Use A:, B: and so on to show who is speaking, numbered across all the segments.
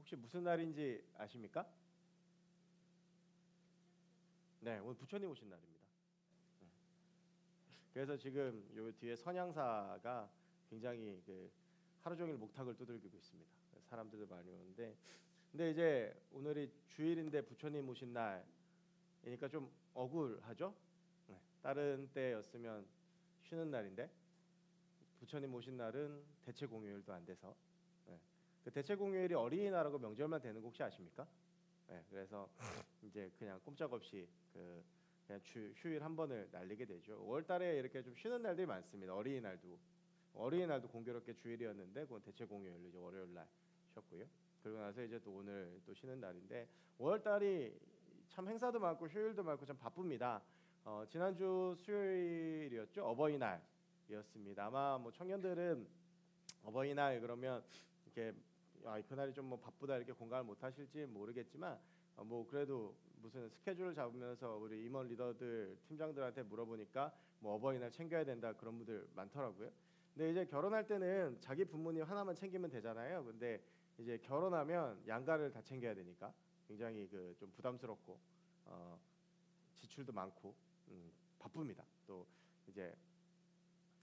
A: 혹시 무슨 날인지 아십니까? 네, 오늘 부처님 오신 날입니다. 네. 그래서 지금 요 뒤에 선양사가 굉장히 하루 종일 목탁을 두들기고 있습니다. 사람들도 많이 오는데, 근데 이제 오늘이 주일인데 부처님 오신 날이니까 좀 억울하죠? 네, 다른 때였으면 쉬는 날인데 부처님 오신 날은 대체 공휴일도 안 돼서, 네. 그 대체 공휴일이 어린이날하고 명절만 되는 거 혹시 아십니까? 네, 그래서 이제 그냥 꼼짝없이 그냥 휴일 한 번을 날리게 되죠. 5월달에 이렇게 좀 쉬는 날들이 많습니다. 어린이날도 공교롭게 주일이었는데 그건 대체 공휴일로 이제 월요일 날 쉬었고요. 그리고 나서 이제 또 오늘 또 쉬는 날인데 5월달이 참 행사도 많고 휴일도 많고 참 바쁩니다. 지난주 수요일이었죠. 어버이날이었습니다. 아마 뭐 청년들은 어버이날 그러면 이렇게 그날이 좀 뭐 바쁘다 이렇게 공감을 못 하실지 모르겠지만 뭐 그래도 무슨 스케줄을 잡으면서 우리 임원 리더들 팀장들한테 물어보니까 뭐 어버이날 챙겨야 된다 그런 분들 많더라고요. 근데 이제 결혼할 때는 자기 부모님 하나만 챙기면 되잖아요. 근데 이제 결혼하면 양가를 다 챙겨야 되니까 굉장히 좀 부담스럽고 지출도 많고 바쁩니다. 또 이제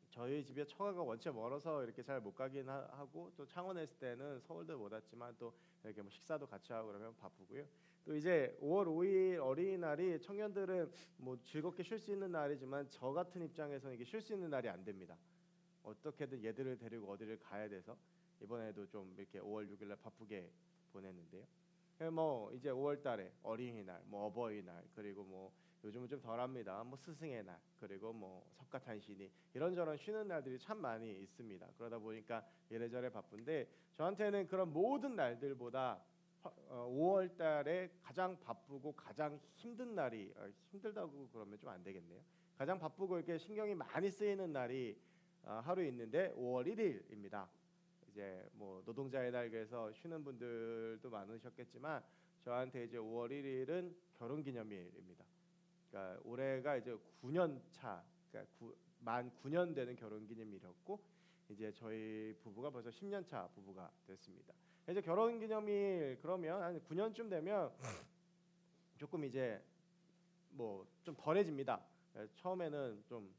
A: 저희 집에 처가가 원체 멀어서 이렇게 잘 못 가긴 하고 또 창원에 있을 때는 서울도 못 왔지만 또 이렇게 뭐 식사도 같이 하고 그러면 바쁘고요. 또 이제 5월 5일 어린이날이 청년들은 뭐 즐겁게 쉴 수 있는 날이지만 저 같은 입장에서는 이게 쉴 수 있는 날이 안 됩니다. 어떻게든 얘들을 데리고 어디를 가야 돼서 이번에도 좀 이렇게 5월 6일 날 바쁘게 보냈는데요. 뭐 이제 5월 달에 어린이날, 뭐 어버이날, 그리고 뭐 요즘은 좀 덜합니다. 뭐 스승의 날, 그리고 뭐 석가탄신일 이런저런 쉬는 날들이 참 많이 있습니다. 그러다 보니까 이래저래 바쁜데 저한테는 그런 모든 날들보다 5월 달에 가장 바쁘고 가장 힘든 날이 힘들다고 그러면 좀 안 되겠네요. 가장 바쁘고 이렇게 신경이 많이 쓰이는 날이 하루 있는데 5월 1일입니다. 이제 뭐 노동자의 날 그래서 쉬는 분들도 많으셨겠지만 저한테 이제 5월 1일은 결혼기념일입니다. 그러니까 올해가 이제 9년 차, 그러니까 만 9년 되는 결혼기념일이었고 이제 저희 부부가 벌써 10년 차 부부가 됐습니다. 이제 결혼기념일 그러면 한 9년쯤 되면 조금 이제 뭐 좀 덜해집니다. 처음에는 좀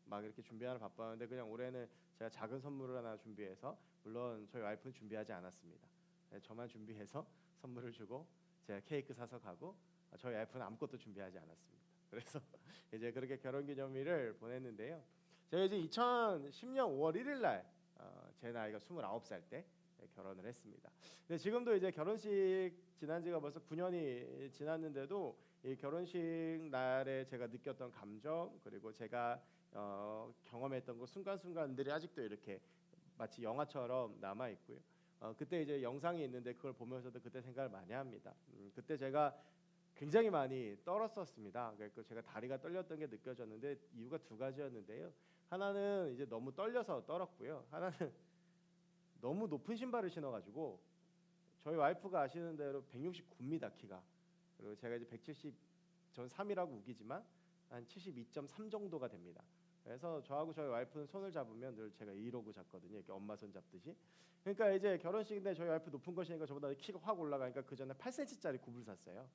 A: 막 이렇게 준비하는 바빴는데 그냥 올해는 제가 작은 선물을 하나 준비해서 물론 저희 와이프는 준비하지 않았습니다. 저만 준비해서 선물을 주고 제가 케이크 사서 가고 저희 와이프는 아무것도 준비하지 않았습니다. 그래서 이제 그렇게 결혼기념일을 보냈는데요. 제가 이제 2010년 5월 1일 날 제 나이가 29살 때 결혼을 했습니다. 근데 지금도 이제 결혼식 지난 지가 벌써 9년이 지났는데도 이 결혼식 날에 제가 느꼈던 감정 그리고 제가 경험했던 그 순간순간들이 아직도 이렇게 마치 영화처럼 남아 있고요. 그때 이제 영상이 있는데 그걸 보면서도 그때 생각을 많이 합니다. 그때 제가 굉장히 많이 떨었었습니다. 그러니까 제가 다리가 떨렸던 게 느껴졌는데 이유가 두 가지였는데요. 하나는 이제 너무 떨려서 떨었고요. 하나는 너무 높은 신발을 신어가지고 저희 와이프가 아시는 대로 169입니다 키가. 그리고 제가 이제 170, 전 3이라고 우기지만 한 72.3 정도가 됩니다. 그래서 저하고 저희 와이프는 손을 잡으면 늘 제가 이러고 잡거든요. 이렇게 엄마 손 잡듯이. 그러니까 이제 결혼식인데 저희 와이프 높은 거 신으니까 저보다 키가 확 올라가니까 그 전에 8cm짜리 굽을 샀어요.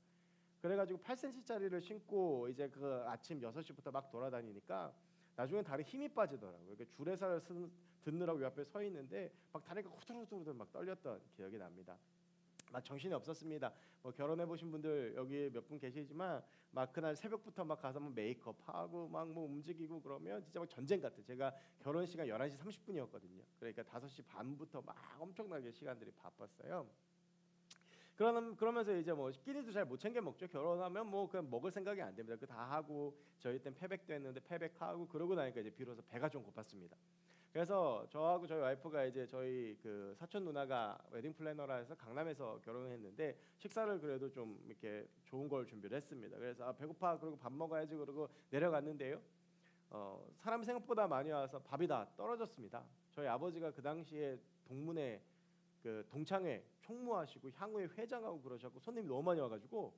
A: 그래가지고 8cm짜리를 신고 이제 그 아침 6시부터 막 돌아다니니까 나중에 다리 힘이 빠지더라고요. 줄에서 듣느라고 옆에 서 있는데 막 다리가 후들후들 막 떨렸던 기억이 납니다. 막 정신이 없었습니다. 뭐 결혼해 보신 분들 여기 몇 분 계시지만 막 그날 새벽부터 막 가서 뭐 메이크업하고 막 뭐 움직이고 그러면 진짜 막 전쟁 같아. 제가 결혼 시간 11시 30분이었거든요. 그러니까 5시 반부터 막 엄청나게 시간들이 바빴어요. 그러면서 이제 뭐 끼니도 잘 못 챙겨 먹죠. 결혼하면 뭐 그냥 먹을 생각이 안 됩니다. 그 다 하고 저희 땐 패백도 했는데 패백하고 그러고 나니까 이제 비로소 배가 좀 고팠습니다. 그래서 저하고 저희 와이프가 이제 저희 그 사촌 누나가 웨딩 플래너라 해서 강남에서 결혼을 했는데 식사를 그래도 좀 이렇게 좋은 걸 준비를 했습니다. 그래서 배고파 그리고 밥 먹어야지 그러고 내려갔는데요. 사람이 생각보다 많이 와서 밥이 다 떨어졌습니다. 저희 아버지가 그 당시에 동문회 그 동창회 총무하시고 향후에 회장하고 그러셨고 손님이 너무 많이 와가지고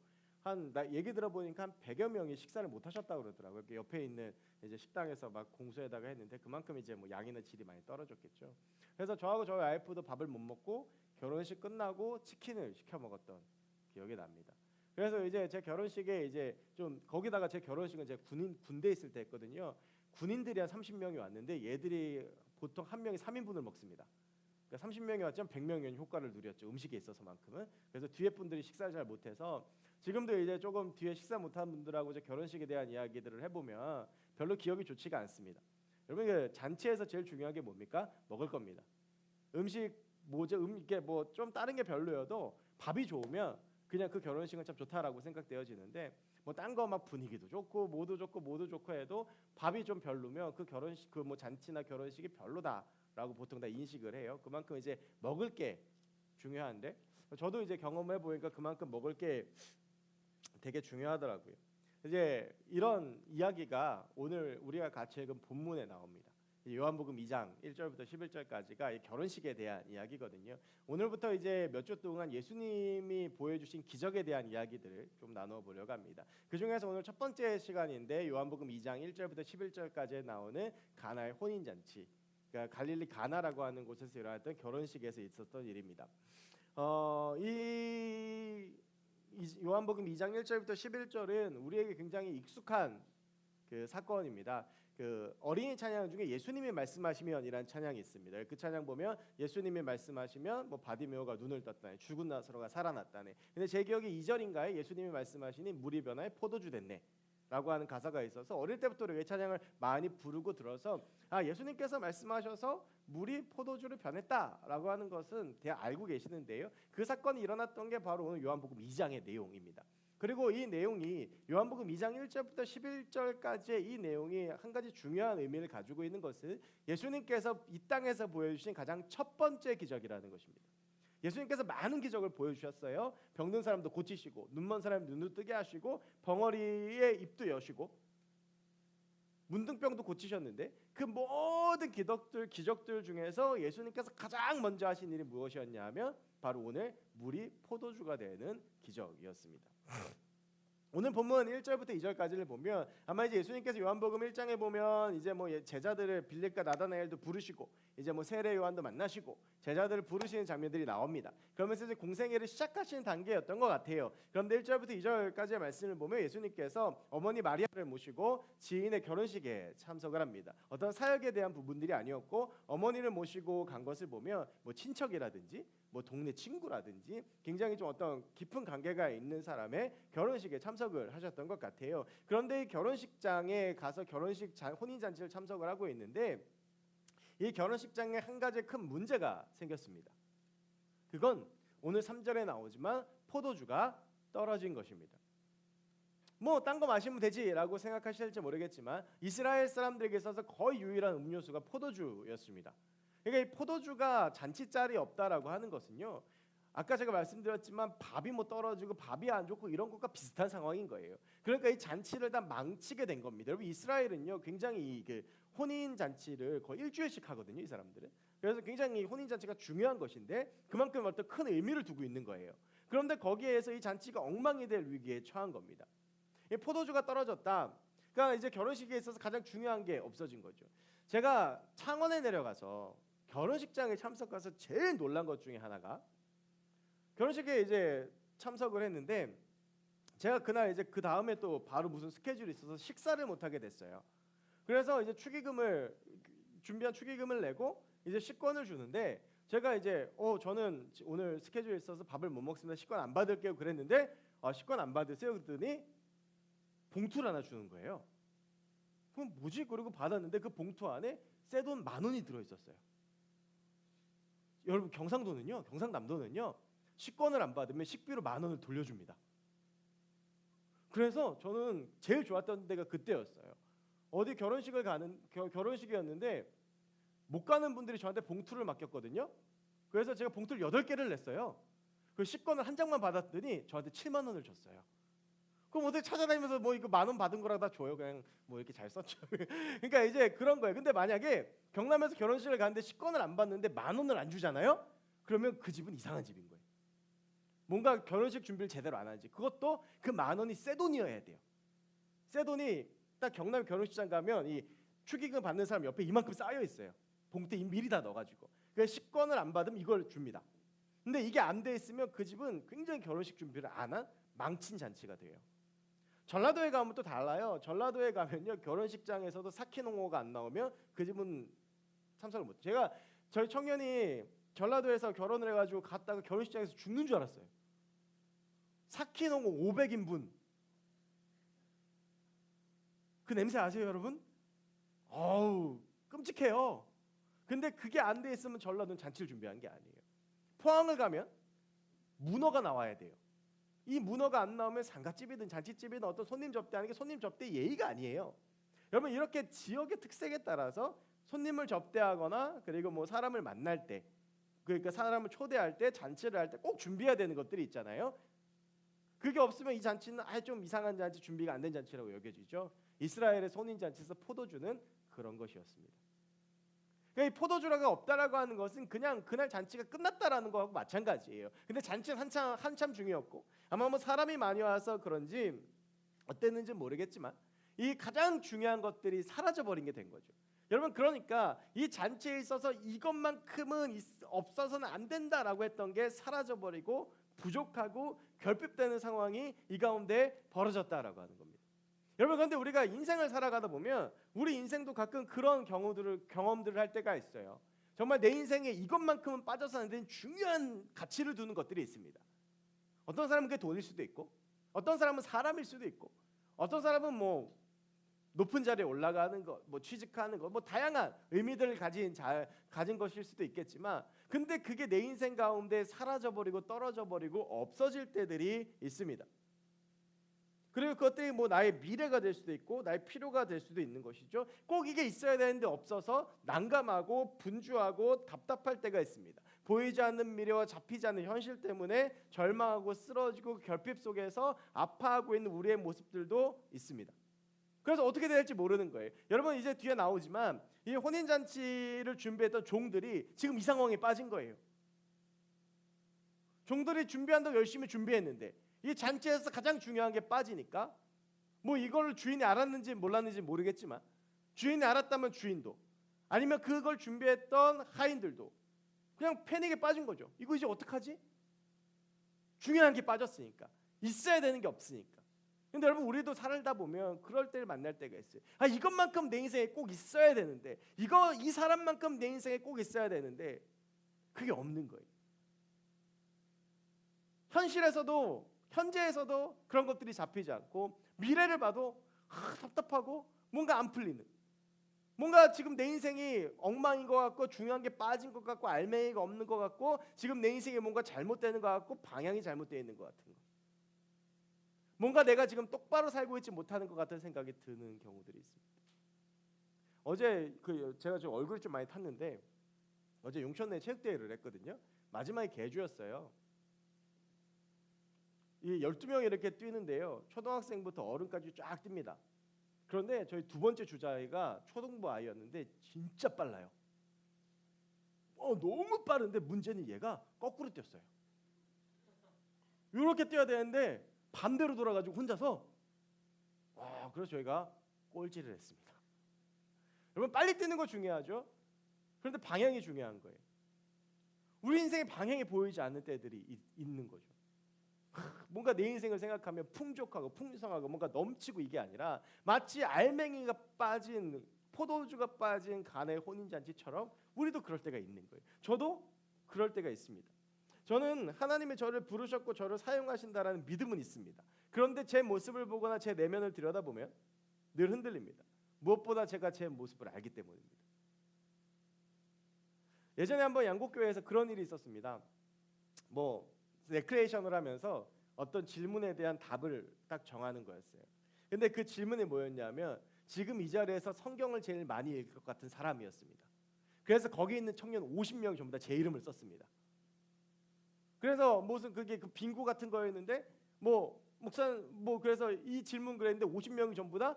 A: 나 얘기 들어보니까 한 100여 명이 식사를 못 하셨다고 그러더라고요. 옆에 있는 이제 식당에서 막 공수에다가 했는데 그만큼 이제 뭐 양이나 질이 많이 떨어졌겠죠. 그래서 저하고 저희 와이프도 밥을 못 먹고 결혼식 끝나고 치킨을 시켜 먹었던 기억이 납니다. 그래서 이제 제 결혼식에 이제 좀 거기다가 제 결혼식은 제가 군대 있을 때 했거든요. 군인들이 한 30명이 왔는데 얘들이 보통 한 명이 3인분을 먹습니다. 그러니까 30명이 왔지만 100명이 효과를 누렸죠. 음식에 있어서만큼은. 그래서 뒤에 분들이 식사를 잘 못해서 지금도 이제 조금 뒤에 식사 못한 분들하고 제 결혼식에 대한 이야기들을 해보면 별로 기억이 좋지가 않습니다. 여러분 그 잔치에서 제일 중요한 게 뭡니까? 먹을 겁니다. 음식 뭐죠? 이게 뭐 좀 다른 게 별로여도 밥이 좋으면 그냥 그 결혼식은 참 좋다라고 생각되어지는데 뭐 딴 거 막 분위기도 좋고 모두 좋고 해도 밥이 좀 별로면 그 결혼식 그 뭐 잔치나 결혼식이 별로다라고 보통 다 인식을 해요. 그만큼 이제 먹을 게 중요한데 저도 이제 경험해 보니까 그만큼 먹을 게 되게 중요하더라고요. 이제 이런 이야기가 오늘 우리가 같이 읽은 본문에 나옵니다. 요한복음 2장 1절부터 11절까지가 결혼식에 대한 이야기거든요. 오늘부터 이제 몇 주 동안 예수님이 보여주신 기적에 대한 이야기들을 좀 나누어 보려고 합니다. 그 중에서 오늘 첫 번째 시간인데 요한복음 2장 1절부터 11절까지 나오는 가나의 혼인잔치, 그러니까 갈릴리 가나라고 하는 곳에서 일어났던 결혼식에서 있었던 일입니다. 이 요한복음 2장 1절부터 11절은 우리에게 굉장히 익숙한 그 사건입니다. 그 어린이 찬양 중에 예수님이 말씀하시면이라는 찬양이 있습니다. 그 찬양 보면 예수님이 말씀하시면 뭐 바디메오가 눈을 떴다네, 죽은 나사로가 살아났다네. 근데 제 기억에 2절인가에 예수님이 말씀하시니 물이 변하여 포도주 됐네 라고 하는 가사가 있어서 어릴 때부터 우리가 이 찬양을 많이 부르고 들어서 예수님께서 말씀하셔서 물이 포도주로 변했다라고 하는 것은 대략 알고 계시는데요. 그 사건이 일어났던 게 바로 오늘 요한복음 2장의 내용입니다. 그리고 이 내용이 요한복음 2장 1절부터 11절까지의 이 내용이 한 가지 중요한 의미를 가지고 있는 것은 예수님께서 이 땅에서 보여주신 가장 첫 번째 기적이라는 것입니다. 예수님께서 많은 기적을 보여주셨어요. 병든 사람도 고치시고 눈먼 사람 눈을 뜨게 하시고 벙어리의 입도 여시고 문둥병도 고치셨는데 그 모든 기적들 중에서 예수님께서 가장 먼저 하신 일이 무엇이었냐 하면 바로 오늘 물이 포도주가 되는 기적이었습니다. 오늘 본문 1절부터 2절까지를 보면 아마 이제 예수님께서 요한복음 1장에 보면 이제 뭐 제자들을 빌립과 나다나엘도 부르시고 이제 뭐 세례 요한도 만나시고 제자들을 부르시는 장면들이 나옵니다. 그러면서 이제 공생애를 시작하시는 단계였던 것 같아요. 그런데 1절부터 2절까지의 말씀을 보면 예수님께서 어머니 마리아를 모시고 지인의 결혼식에 참석을 합니다. 어떤 사역에 대한 부분들이 아니었고 어머니를 모시고 간 것을 보면 뭐 친척이라든지 뭐 동네 친구라든지 굉장히 좀 어떤 깊은 관계가 있는 사람의 결혼식에 참석을 하셨던 것 같아요. 그런데 이 결혼식장에 가서 혼인잔치를 참석을 하고 있는데 이 결혼식장에 한 가지 큰 문제가 생겼습니다. 그건 오늘 3절에 나오지만 포도주가 떨어진 것입니다. 뭐 딴 거 마시면 되지라고 생각하실지 모르겠지만 이스라엘 사람들에게 있어서 거의 유일한 음료수가 포도주였습니다. 그러니까 이 포도주가 잔치자리에 없다라고 하는 것은요, 아까 제가 말씀드렸지만 밥이 뭐 떨어지고 밥이 안 좋고 이런 것과 비슷한 상황인 거예요. 그러니까 이 잔치를 다 망치게 된 겁니다. 여러분 이스라엘은요 굉장히 혼인 잔치를 거의 일주일씩 하거든요, 이 사람들은. 그래서 굉장히 혼인 잔치가 중요한 것인데 그만큼 어떤 큰 의미를 두고 있는 거예요. 그런데 거기에서 이 잔치가 엉망이 될 위기에 처한 겁니다. 이 포도주가 떨어졌다. 그러니까 이제 결혼식에 있어서 가장 중요한 게 없어진 거죠. 제가 창원에 내려가서 결혼식장에 참석해서 제일 놀란 것 중에 하나가 결혼식에 이제 참석을 했는데 제가 그날 이제 그 다음에 또 바로 무슨 스케줄이 있어서 식사를 못 하게 됐어요. 그래서 이제 준비한 축의금을 내고 이제 식권을 주는데 제가 이제 저는 오늘 스케줄이 있어서 밥을 못 먹습니다. 식권 안 받을게요. 그랬는데 식권 안 받으세요. 그랬더니 봉투를 하나 주는 거예요. 그럼 뭐지? 그리고 받았는데 그 봉투 안에 새 돈 10,000원이 들어 있었어요. 여러분 경상남도는요 식권을 안 받으면 식비로 10,000원을 돌려줍니다. 그래서 저는 제일 좋았던 데가 그때였어요. 어디 결혼식이었는데 못 가는 분들이 저한테 봉투를 맡겼거든요. 그래서 제가 봉투를 8개를 냈어요. 그 식권을 한 장만 받았더니 저한테 70,000원을 줬어요. 그럼 어떻게 찾아다니면서 뭐 이거 10,000원 받은 거라 다 줘요. 그냥 뭐 이렇게 잘 썼죠. 그러니까 이제 그런 거예요. 근데 만약에 경남에서 결혼식을 가는데 식권을 안 받는데 10,000원을 안 주잖아요. 그러면 그 집은 이상한 집인 거예요. 뭔가 결혼식 준비를 제대로 안 하는지. 그것도 그 10,000원이 새 돈이어야 돼요. 새 돈이 딱 경남 결혼식장 가면 이 축의금 받는 사람 옆에 이만큼 쌓여 있어요. 봉투에 미리 다 넣어가지고. 그래서 식권을 안 받으면 이걸 줍니다. 근데 이게 안 돼 있으면 그 집은 굉장히 결혼식 준비를 안 한 망친 잔치가 돼요. 전라도에 가면 또 달라요. 전라도에 가면요, 결혼식장에서도 사키농어가 안 나오면 그 집은 참석을 못. 제가 저희 청년이 전라도에서 결혼을 해가지고 갔다가 결혼식장에서 죽는 줄 알았어요. 사키농어 500인분. 그 냄새 아세요, 여러분? 어우, 끔찍해요. 근데 그게 안 돼 있으면 전라도는 잔치를 준비한 게 아니에요. 포항을 가면 문어가 나와야 돼요. 이 문어가 안 나오면 상가집이든 잔치집이든 어떤 손님 접대하는 게 손님 접대 예의가 아니에요. 여러분, 이렇게 지역의 특색에 따라서 손님을 접대하거나 그리고 뭐 사람을 만날 때, 그러니까 사람을 초대할 때, 잔치를 할 때 꼭 준비해야 되는 것들이 있잖아요. 그게 없으면 이 잔치는 아예 좀 이상한 잔치, 준비가 안 된 잔치라고 여겨지죠. 이스라엘의 혼인 잔치에서 포도주는 그런 것이었습니다. 그러니까 이 포도주가 없다라고 하는 것은 그냥 그날 잔치가 끝났다라는 거하고 마찬가지예요. 근데 잔치는 한참 중이었고, 아마 뭐 사람이 많이 와서 그런지 어땠는지 모르겠지만 이 가장 중요한 것들이 사라져 버린 게 된 거죠. 여러분, 그러니까 이 잔치에 있어서 이것만큼은 없어서는 안 된다라고 했던 게 사라져 버리고 부족하고 결핍되는 상황이 이 가운데 벌어졌다라고 하는 겁니다. 여러분, 그런데 우리가 인생을 살아가다 보면 우리 인생도 가끔 그런 경험들을 할 때가 있어요. 정말 내 인생에 이것만큼은 빠져서 안 되는 중요한 가치를 두는 것들이 있습니다. 어떤 사람은 그게 돈일 수도 있고, 어떤 사람은 사람일 수도 있고, 어떤 사람은 뭐 높은 자리에 올라가는 것, 뭐 취직하는 것, 뭐 다양한 의미들을 가진 것일 수도 있겠지만, 근데 그게 내 인생 가운데 사라져 버리고 떨어져 버리고 없어질 때들이 있습니다. 그리고 그것들이 뭐 나의 미래가 될 수도 있고 나의 필요가 될 수도 있는 것이죠. 꼭 이게 있어야 되는데 없어서 난감하고 분주하고 답답할 때가 있습니다. 보이지 않는 미래와 잡히지 않는 현실 때문에 절망하고 쓰러지고 결핍 속에서 아파하고 있는 우리의 모습들도 있습니다. 그래서 어떻게 될지 모르는 거예요. 여러분, 이제 뒤에 나오지만 이 혼인잔치를 준비했던 종들이 지금 이 상황에 빠진 거예요. 종들이 준비한다고 열심히 준비했는데 이 잔치에서 가장 중요한 게 빠지니까, 뭐 이걸 주인이 알았는지 몰랐는지 모르겠지만 주인이 알았다면 주인도, 아니면 그걸 준비했던 하인들도 그냥 패닉에 빠진 거죠. 이거 이제 어떡하지? 중요한 게 빠졌으니까, 있어야 되는 게 없으니까. 근데 여러분, 우리도 살다 보면 그럴 때를 만날 때가 있어요. 이것만큼 내 인생에 꼭 있어야 되는데, 이 사람만큼 내 인생에 꼭 있어야 되는데 그게 없는 거예요. 현재에서도 그런 것들이 잡히지 않고, 미래를 봐도 답답하고 뭔가 안 풀리는, 뭔가 지금 내 인생이 엉망인 것 같고 중요한 게 빠진 것 같고 알맹이가 없는 것 같고 지금 내 인생에 뭔가 잘못되는 것 같고 방향이 잘못되어 있는 것 같은 거, 뭔가 내가 지금 똑바로 살고 있지 못하는 것 같은 생각이 드는 경우들이 있습니다. 어제 제가 좀 얼굴이 좀 많이 탔는데 어제 용천에 체육대회를 했거든요. 마지막에 개주였어요. 이 12명이 이렇게 뛰는데요, 초등학생부터 어른까지 쫙 뜁니다. 그런데 저희 두 번째 주자아이가 초등부 아이였는데 진짜 빨라요. 너무 빠른데 문제는 얘가 거꾸로 뛰었어요. 이렇게 뛰어야 되는데 반대로 돌아가지고 혼자서, 그래서 저희가 꼴찌를 했습니다. 여러분, 빨리 뛰는 거 중요하죠. 그런데 방향이 중요한 거예요. 우리 인생의 방향이 보이지 않는 때들이 있는 거죠. 뭔가 내 인생을 생각하면 풍족하고 풍성하고 뭔가 넘치고 이게 아니라 마치 알맹이가 빠진, 포도주가 빠진 간의 혼인잔치처럼 우리도 그럴 때가 있는 거예요. 저도 그럴 때가 있습니다. 저는 하나님이 저를 부르셨고 저를 사용하신다라는 믿음은 있습니다. 그런데 제 모습을 보거나 제 내면을 들여다보면 늘 흔들립니다. 무엇보다 제가 제 모습을 알기 때문입니다. 예전에 한번 양곡교회에서 그런 일이 있었습니다. 레크레이션을 하면서 어떤 질문에 대한 답을 딱 정하는 거였어요. 근데 그 질문이 뭐였냐면, 지금 이 자리에서 성경을 제일 많이 읽을 것 같은 사람이었습니다. 그래서 거기 있는 청년 50명이 전부 다 제 이름을 썼습니다. 그래서 무슨 그게 그 빙고 같은 거였는데 목사는 그래서 이 질문 그랬는데 50명이 전부 다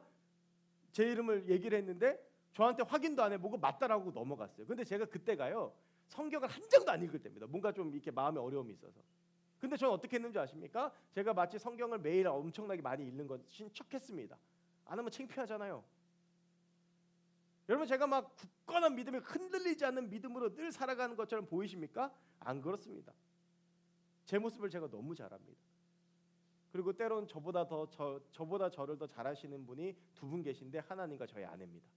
A: 제 이름을 얘기를 했는데 저한테 확인도 안 해보고 맞다라고 넘어갔어요. 근데 제가 그때가요, 성경을 한 장도 안 읽을 때입니다. 뭔가 좀 이렇게 마음에 어려움이 있어서. 근데 저는 어떻게 했는지 아십니까? 제가 마치 성경을 매일 엄청나게 많이 읽는 것인 척했습니다. 안 하면 창피하잖아요. 여러분, 제가 막 굳건한 믿음에 흔들리지 않는 믿음으로 늘 살아가는 것처럼 보이십니까? 안 그렇습니다. 제 모습을 제가 너무 잘 압니다. 그리고 때론 저보다 저를 더 잘하시는 분이 두 분 계신데 하나님과 저희 아내입니다.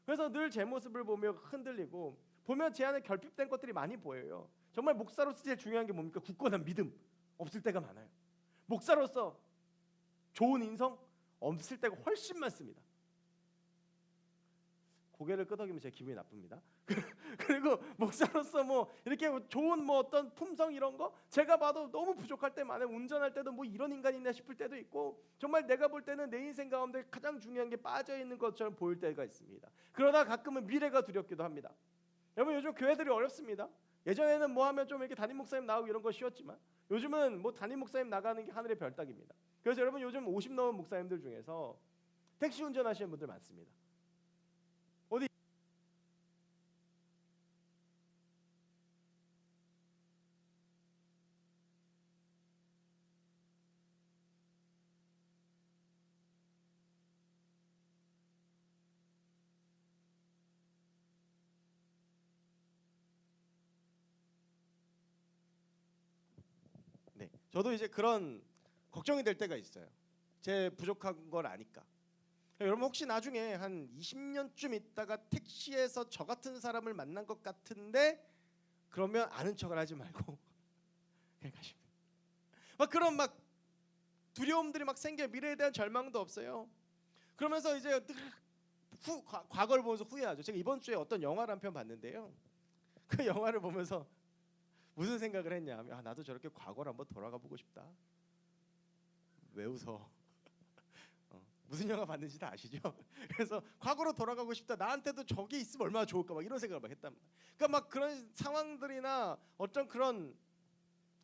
A: 그래서 늘 제 모습을 보며 흔들리고 보면 제 안에 결핍된 것들이 많이 보여요. 정말 목사로서 제일 중요한 게 뭡니까? 굳건한 믿음 없을 때가 많아요. 목사로서 좋은 인성 없을 때가 훨씬 많습니다. 고개를 끄덕이면 제 기분이 나쁩니다. 그리고 목사로서 뭐 이렇게 좋은 뭐 어떤 품성 이런 거 제가 봐도 너무 부족할 때 많아요. 운전할 때도 뭐 이런 인간이 있나 싶을 때도 있고 정말 내가 볼 때는 내 인생 가운데 가장 중요한 게 빠져 있는 것처럼 보일 때가 있습니다. 그러다 가끔은 미래가 두렵기도 합니다. 여러분 요즘 교회들이 어렵습니다. 예전에는 뭐 하면 좀 이렇게 담임 목사님 나오고 이런 거 쉬웠지만 요즘은 뭐 담임 목사님 나가는 게 하늘의 별 따기입니다. 그래서 여러분 요즘 50 넘은 목사님들 중에서 택시 운전하시는 분들 많습니다. 어디 네, 저도 이제 그런 걱정이 될 때가 있어요. 제 부족한 걸 아니까. 여러분 혹시 나중에 한 20년쯤 있다가 택시에서 저 같은 사람을 만난 것 같은데 그러면 아는 척을 하지 말고 그냥 가십니다. 막 그런 막 두려움들이 막 생겨 미래에 대한 절망도 없어요. 그러면서 이제 과거를 보면서 후회하죠. 제가 이번 주에 어떤 영화를 한 편 봤는데요. 그 영화를 보면서 무슨 생각을 했냐면 나도 저렇게 과거를 한번 돌아가 보고 싶다. 왜 웃어? 무슨 영화 봤는지 다 아시죠? 그래서 과거로 돌아가고 싶다. 나한테도 저게 있으면 얼마나 좋을까 막 이런 생각을 막 했단 말이야. 그러니까 막 그런 상황들이나 어떤 그런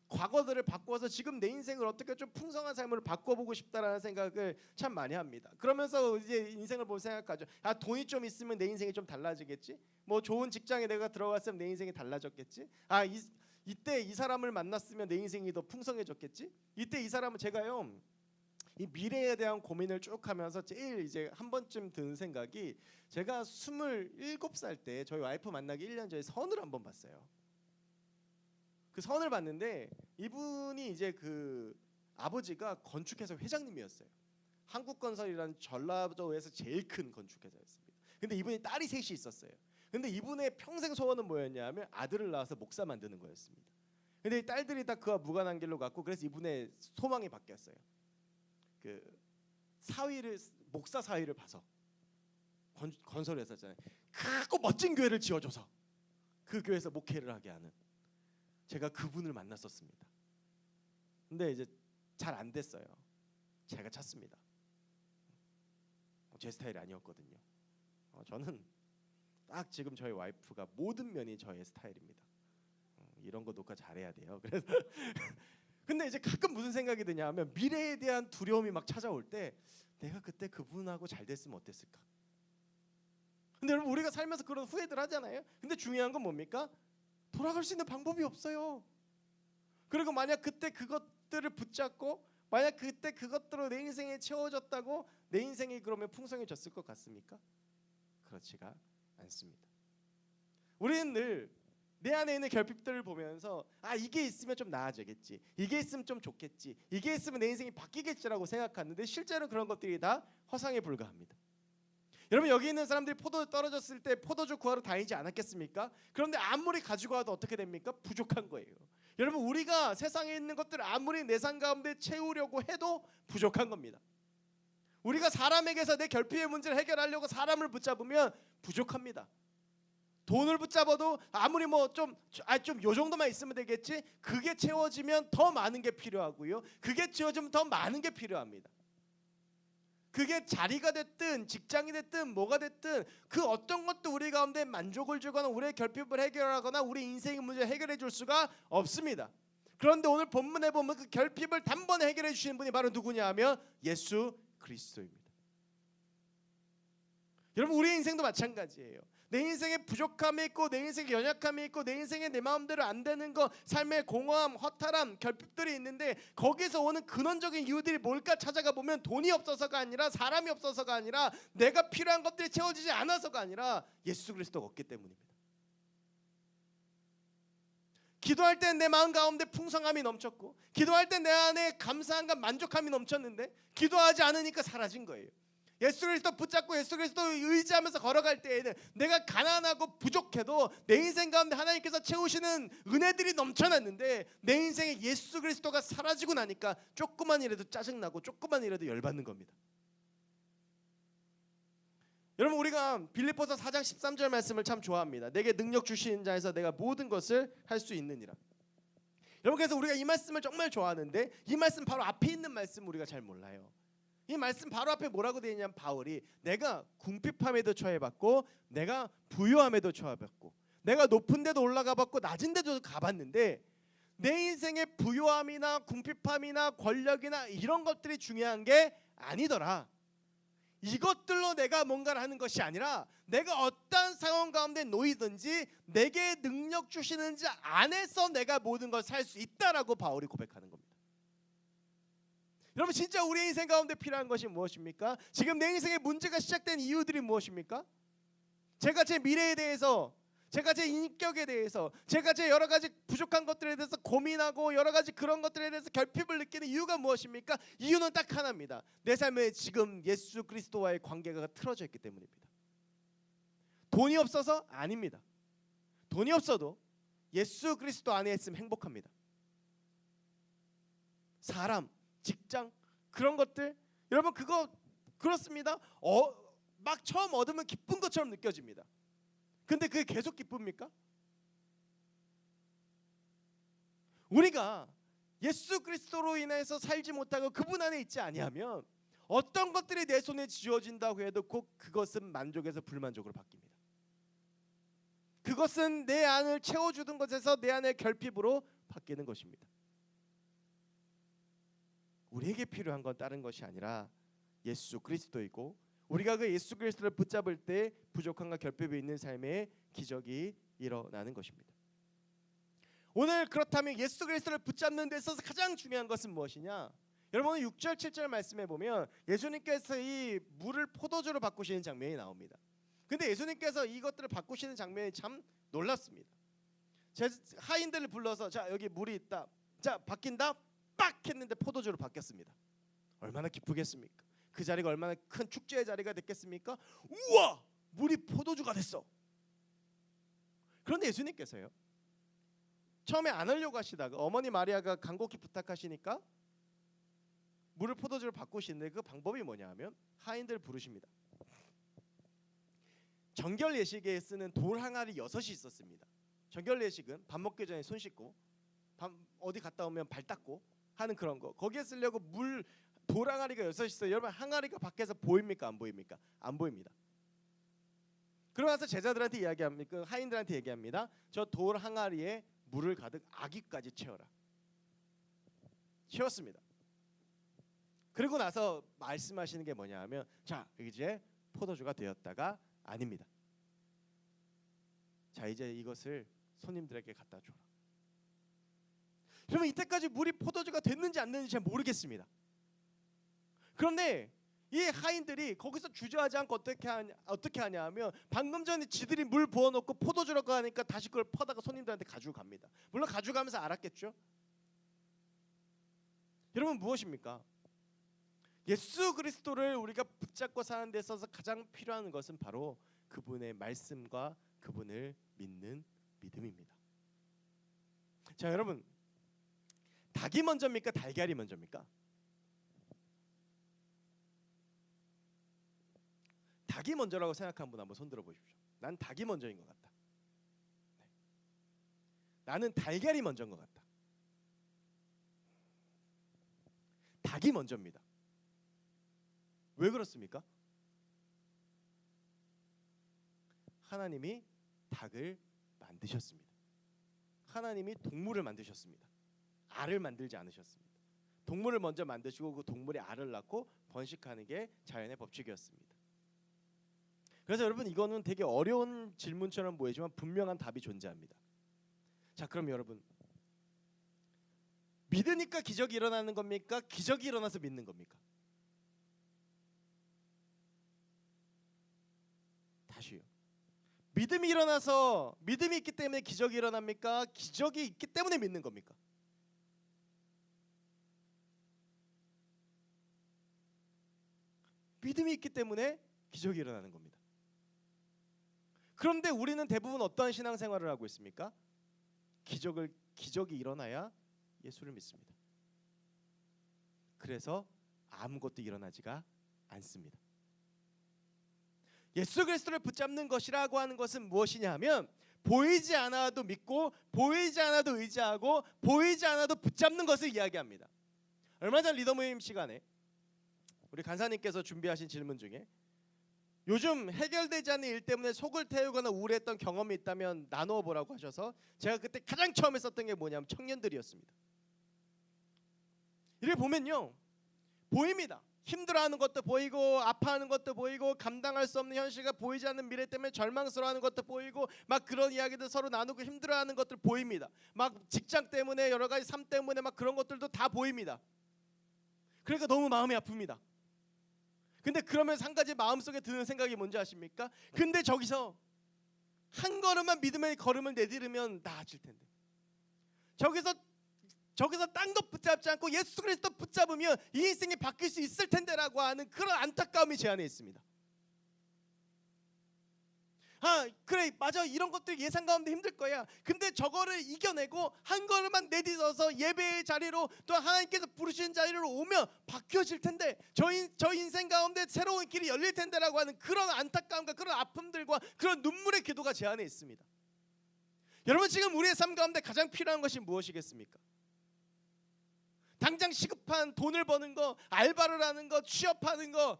A: 과거들을 바꿔서 지금 내 인생을 어떻게 좀 풍성한 삶으로 바꿔보고 싶다라는 생각을 참 많이 합니다. 그러면서 이제 인생을 보면 생각하죠. 돈이 좀 있으면 내 인생이 좀 달라지겠지. 뭐 좋은 직장에 내가 들어갔으면 내 인생이 달라졌겠지. 이때 이 사람을 만났으면 내 인생이 더 풍성해졌겠지. 이때 이 사람은 제가요. 이 미래에 대한 고민을 쭉 하면서 제일 이제 한 번쯤 드는 생각이 제가 27살 때 저희 와이프 만나기 1년 전에 선을 한번 봤어요. 그 선을 봤는데 이분이 이제 그 아버지가 건축회사 회장님이었어요. 한국건설이라는 전라도에서 제일 큰 건축회사였습니다. 근데 이분이 딸이 셋이 있었어요. 근데 이분의 평생 소원은 뭐였냐면 아들을 낳아서 목사 만드는 거였습니다. 근데 이 딸들이 다 그와 무관한 길로 갔고 그래서 이분의 소망이 바뀌었어요. 그 사위를 목사 사위를 봐서 건설회사잖아요. 크고 멋진 교회를 지어줘서 그 교회에서 목회를 하게 하는 제가 그분을 만났었습니다. 근데 이제 잘 안 됐어요. 제가 찾습니다. 제 스타일이 아니었거든요. 저는 딱 지금 저희 와이프가 모든 면이 저의 스타일입니다. 이런 거 녹화 잘해야 돼요. 그래서 근데 이제 가끔 무슨 생각이 드냐면 미래에 대한 두려움이 막 찾아올 때 내가 그때 그분하고 잘 됐으면 어땠을까? 근데 여러분 우리가 살면서 그런 후회들 하잖아요. 근데 중요한 건 뭡니까? 돌아갈 수 있는 방법이 없어요. 그리고 만약 그때 그것들을 붙잡고 만약 그때 그것들로 내 인생이 채워졌다고 내 인생이 그러면 풍성해졌을 것 같습니까? 그렇지가 않습니다. 우리는 늘 내 안에 있는 결핍들을 보면서 이게 있으면 좀 나아지겠지. 이게 있으면 좀 좋겠지. 이게 있으면 내 인생이 바뀌겠지라고 생각하는데 실제로 그런 것들이 다 허상에 불과합니다. 여러분 여기 있는 사람들이 포도 떨어졌을 때 포도주 구하러 다니지 않았겠습니까? 그런데 아무리 가지고 와도 어떻게 됩니까? 부족한 거예요. 여러분 우리가 세상에 있는 것들을 아무리 내 삶 가운데 채우려고 해도 부족한 겁니다. 우리가 사람에게서 내 결핍의 문제를 해결하려고 사람을 붙잡으면 부족합니다. 돈을 붙잡아도 아무리 뭐 좀 요 정도만 있으면 되겠지. 그게 채워지면 더 많은 게 필요하고요. 그게 채워지면 더 많은 게 필요합니다. 그게 자리가 됐든 직장이 됐든 뭐가 됐든 그 어떤 것도 우리 가운데 만족을 주거나 우리의 결핍을 해결하거나 우리 인생의 문제를 해결해 줄 수가 없습니다. 그런데 오늘 본문에 보면 그 결핍을 단번에 해결해 주시는 분이 바로 누구냐 하면 예수 그리스도입니다. 여러분 우리 인생도 마찬가지예요. 내 인생에 부족함이 있고 내 인생에 연약함이 있고 내 인생에 내 마음대로 안 되는 거 삶의 공허함, 허탈함, 결핍들이 있는데 거기서 오는 근원적인 이유들이 뭘까 찾아가 보면 돈이 없어서가 아니라 사람이 없어서가 아니라 내가 필요한 것들이 채워지지 않아서가 아니라 예수 그리스도가 없기 때문입니다.
B: 기도할 때 내 마음 가운데 풍성함이 넘쳤고, 기도할 때 내 안에 감사함과 만족함이 넘쳤는데 기도하지 않으니까 사라진 거예요. 예수 그리스도 붙잡고 예수 그리스도 의지하면서 걸어갈 때에는 내가 가난하고 부족해도 내 인생 가운데 하나님께서 채우시는 은혜들이 넘쳐났는데, 내 인생에 예수 그리스도가 사라지고 나니까 조금만 이라도 짜증나고 조금만 이라도 열받는 겁니다. 여러분, 우리가 빌립보서 4장 13절 말씀을 참 좋아합니다. 내게 능력 주시는 자에서 내가 모든 것을 할 수 있느니라. 여러분, 그래서 우리가 이 말씀을 정말 좋아하는데 이 말씀 바로 앞에 있는 말씀 우리가 잘 몰라요. 이 말씀 바로 앞에 뭐라고 되어 있냐면, 바울이 내가 궁핍함에도 처해봤고 내가 부유함에도 처해봤고 내가 높은 데도 올라가 봤고 낮은 데도 가봤는데, 내 인생의 부유함이나 궁핍함이나 권력이나 이런 것들이 중요한 게 아니더라. 이것들로 내가 뭔가를 하는 것이 아니라 내가 어떠한 상황 가운데 놓이든지 내게 능력 주시는 자 안에서 내가 모든 걸 살 수 있다라고 바울이 고백하는 겁니다. 여러분, 진짜 우리 인생 가운데 필요한 것이 무엇입니까? 지금 내 인생의 문제가 시작된 이유들이 무엇입니까? 제가 제 미래에 대해서, 제가 제 인격에 대해서, 제가 제 여러 가지 부족한 것들에 대해서 고민하고 여러 가지 그런 것들에 대해서 결핍을 느끼는 이유가 무엇입니까? 이유는 딱 하나입니다. 내 삶에 지금 예수 그리스도와의 관계가 틀어져 있기 때문입니다. 돈이 없어서? 아닙니다. 돈이 없어도 예수 그리스도 안에 있으면 행복합니다. 사람, 직장, 그런 것들, 여러분 그거 그렇습니다. 막 처음 얻으면 기쁜 것처럼 느껴집니다. 근데 그게 계속 기쁩니까? 우리가 예수 그리스도로 인해서 살지 못하고 그분 안에 있지 아니하면 어떤 것들이 내 손에 쥐어진다고 해도 꼭 그것은 만족에서 불만족으로 바뀝니다. 그것은 내 안을 채워주던 것에서 내 안의 결핍으로 바뀌는 것입니다. 우리에게 필요한 건 다른 것이 아니라 예수 그리스도이고, 우리가 그 예수 그리스도를 붙잡을 때 부족함과 결핍이 있는 삶에 기적이 일어나는 것입니다. 오늘 그렇다면 예수 그리스도를 붙잡는 데 있어서 가장 중요한 것은 무엇이냐? 여러분, 6절 7절 말씀에 보면 예수님께서 이 물을 포도주로 바꾸시는 장면이 나옵니다. 근데 예수님께서 이것들을 바꾸시는 장면이 참 놀랍습니다. 하인들을 불러서 자, 여기 물이 있다, 자, 바뀐다, 빡 했는데 포도주로 바뀌었습니다. 얼마나 기쁘겠습니까? 그 자리가 얼마나 큰 축제의 자리가 됐겠습니까? 우와, 물이 포도주가 됐어. 그런데 예수님께서요, 처음에 안 하려고 하시다가 어머니 마리아가 간곡히 부탁하시니까 물을 포도주로 바꾸시는데, 그 방법이 뭐냐 하면 하인들 부르십니다. 정결 예식에 쓰는 돌 항아리 6이 있었습니다. 정결 예식은 밥 먹기 전에 손 씻고 어디 갔다 오면 발 닦고 하는 그런 거, 거기에 쓰려고 돌 항아리가 6이 있어요. 여러분, 항아리가 밖에서 보입니까? 안 보입니까? 안 보입니다. 그러면서 제자들한테 이야기합니까? 하인들한테 얘기합니다. 저 돌 항아리에 물을 가득 아기까지 채워라. 채웠습니다. 그리고 나서 말씀하시는 게 뭐냐 하면, 자, 이제 포도주가 되었다가 아닙니다. 자, 이제 이것을 손님들에게 갖다 줘라. 그러면 이때까지 물이 포도주가 됐는지 안 됐는지 잘 모르겠습니다. 그런데 이 하인들이 거기서 주저하지 않고 어떻게 하냐 하면, 방금 전에 지들이 물 부어놓고 포도주라고 하니까 다시 그걸 퍼다가 손님들한테 가지고 갑니다. 물론 가지고 가면서 알았겠죠. 여러분, 무엇입니까? 예수 그리스도를 우리가 붙잡고 사는 데 있어서 가장 필요한 것은 바로 그분의 말씀과 그분을 믿는 믿음입니다. 자, 여러분, 닭이 먼저입니까? 달걀이 먼저입니까? 닭이 먼저라고 생각한 분 한번 손 들어보십시오. 난 닭이 먼저인 것 같다. 네. 나는 달걀이 먼저인 것 같다. 닭이 먼저입니다. 왜 그렇습니까? 하나님이 닭을 만드셨습니다. 하나님이 동물을 만드셨습니다. 알을 만들지 않으셨습니다. 동물을 먼저 만드시고 그 동물이 알을 낳고 번식하는 게 자연의 법칙이었습니다. 그래서 여러분, 이거는 되게 어려운 질문처럼 보이지만 분명한 답이 존재합니다. 자, 그럼 여러분, 믿으니까 기적이 일어나는 겁니까? 기적이 일어나서 믿는 겁니까? 다시요. 믿음이 일어나서 믿음이 있기 때문에 기적이 일어납니까? 기적이 있기 때문에 믿는 겁니까? 믿음이 있기 때문에 기적이 일어나는 겁니다. 그런데 우리는 대부분 어떠한 신앙생활을 하고 있습니까? 기적이 일어나야 예수를 믿습니다. 그래서 아무것도 일어나지가 않습니다. 예수 그리스도를 붙잡는 것이라고 하는 것은 무엇이냐 하면 보이지 않아도 믿고 보이지 않아도 의지하고 보이지 않아도 붙잡는 것을 이야기합니다. 얼마 전 리더 모임 시간에 우리 간사님께서 준비하신 질문 중에 요즘 해결되지 않는 일 때문에 속을 태우거나 우울했던 경험이 있다면 나누어 보라고 하셔서 제가 그때 가장 처음에 썼던 게 뭐냐면 청년들이었습니다. 이를 보면요, 보입니다. 힘들어하는 것도 보이고 아파하는 것도 보이고 감당할 수 없는 현실과 보이지 않는 미래 때문에 절망스러워하는 것도 보이고 막 그런 이야기들 서로 나누고 힘들어하는 것들 보입니다. 막 직장 때문에 여러 가지 삶 때문에 막 그런 것들도 다 보입니다. 그러니까 너무 마음이 아픕니다. 근데 그러면서 한 가지 마음속에 드는 생각이 뭔지 아십니까? 근데 저기서 한 걸음만 믿음의 걸음을 내디르면 나아질 텐데, 저기서 딴 것 붙잡지 않고 예수 그리스도 붙잡으면 이 인생이 바뀔 수 있을 텐데라고 하는 그런 안타까움이 제 안에 있습니다. 그래, 맞아, 이런 것들 예상 가운데 힘들 거야. 근데 저거를 이겨내고 한 걸음만 내딛어서 예배의 자리로 또 하나님께서 부르신 자리로 오면 바뀌어질 텐데, 저 인생 가운데 새로운 길이 열릴 텐데라고 하는 그런 안타까움과 그런 아픔들과 그런 눈물의 기도가 제 안에 있습니다. 여러분, 지금 우리의 삶 가운데 가장 필요한 것이 무엇이겠습니까? 당장 시급한 돈을 버는 거, 알바를 하는 거, 취업하는 거,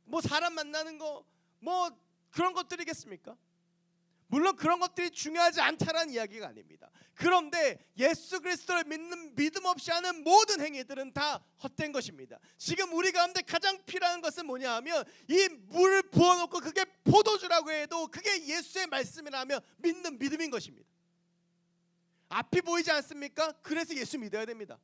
B: 뭐 사람 만나는 거, 뭐 그런 것들이겠습니까? 물론 그런 것들이 중요하지 않다라는 이야기가 아닙니다. 그런데 예수 그리스도를 믿는 믿음 없이 하는 모든 행위들은 다 헛된 것입니다. 지금 우리 가운데 가장 필요한 것은 뭐냐 하면 이 물을 부어놓고 그게 포도주라고 해도 그게 예수의 말씀이라면 믿는 믿음인 것입니다. 앞이 보이지 않습니까? 그래서 예수 믿어야 됩니다.